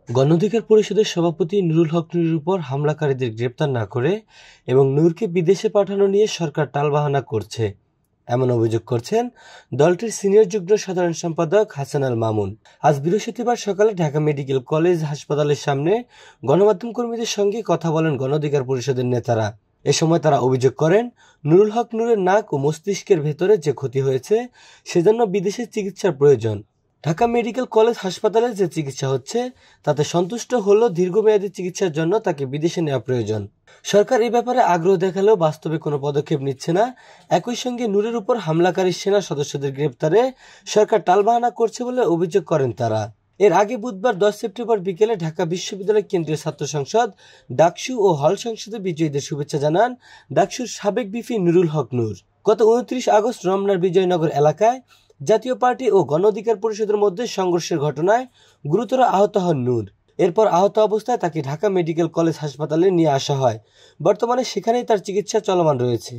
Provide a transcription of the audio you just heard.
গণ অধিকার পরিষদের সভাপতি নুরুল হক নূরের উপর হামলাকারীদের গ্রেপ্তার না করে এবং নূরকে বিদেশে পাঠানো নিয়ে সরকার টালবাহানা করছে, এমন অভিযোগ করছেন দলটির সিনিয়র যুগ্ম সাধারণ সম্পাদক হাসান আল মামুন। আজ বৃহস্পতিবার সকালে ঢাকা মেডিকেল কলেজ হাসপাতালের সামনে গণমাধ্যম কর্মীদের সঙ্গে কথা বলেন গণ অধিকার পরিষদের নেতারা। এ সময় তারা অভিযোগ করেন, নুরুল হক নূরের নাক ও মস্তিষ্কের ভেতরে যে ক্ষতি হয়েছে সেজন্য বিদেশে চিকিৎসার প্রয়োজন। ঢাকা মেডিকেল কলেজ হাসপাতালে যে চিকিৎসা হচ্ছে তাতে সন্তুষ্ট হলেও দীর্ঘমেয়াদী চিকিৎসার জন্য তাকে বিদেশে নেওয়া প্রয়োজন। সরকার এই ব্যাপারে আগ্রহ দেখালেও বাস্তবে কোনো পদক্ষেপ নিচ্ছে না। একই সঙ্গে নূরের উপর হামলাকারী সেনা সদস্যদের গ্রেপ্তারে সরকার টালবাহানা করছে বলে অভিযোগ করেন তারা। এর আগে বুধবার 10 সেপ্টেম্বর বিকেলে ঢাকা বিশ্ববিদ্যালয় কেন্দ্রীয় ছাত্র সংসদ ডাকসু ও হল সংসদে বিজয়ীদের শুভেচ্ছা জানান ডাকসুর সাবেক ভিপি নুরুল হক নূর। গত 29 আগস্ট রমনার বিজয়নগর এলাকায় জাতীয় পার্টি ও গণ অধিকার পরিষদের মধ্যে সংঘর্ষের ঘটনায় গুরুতর আহত হন নূর। এরপর আহত অবস্থায় তাকে ঢাকা মেডিকেল কলেজ হাসপাতালে নিয়ে আসা হয়। বর্তমানে সেখানেই তার চিকিৎসা চলমান রয়েছে।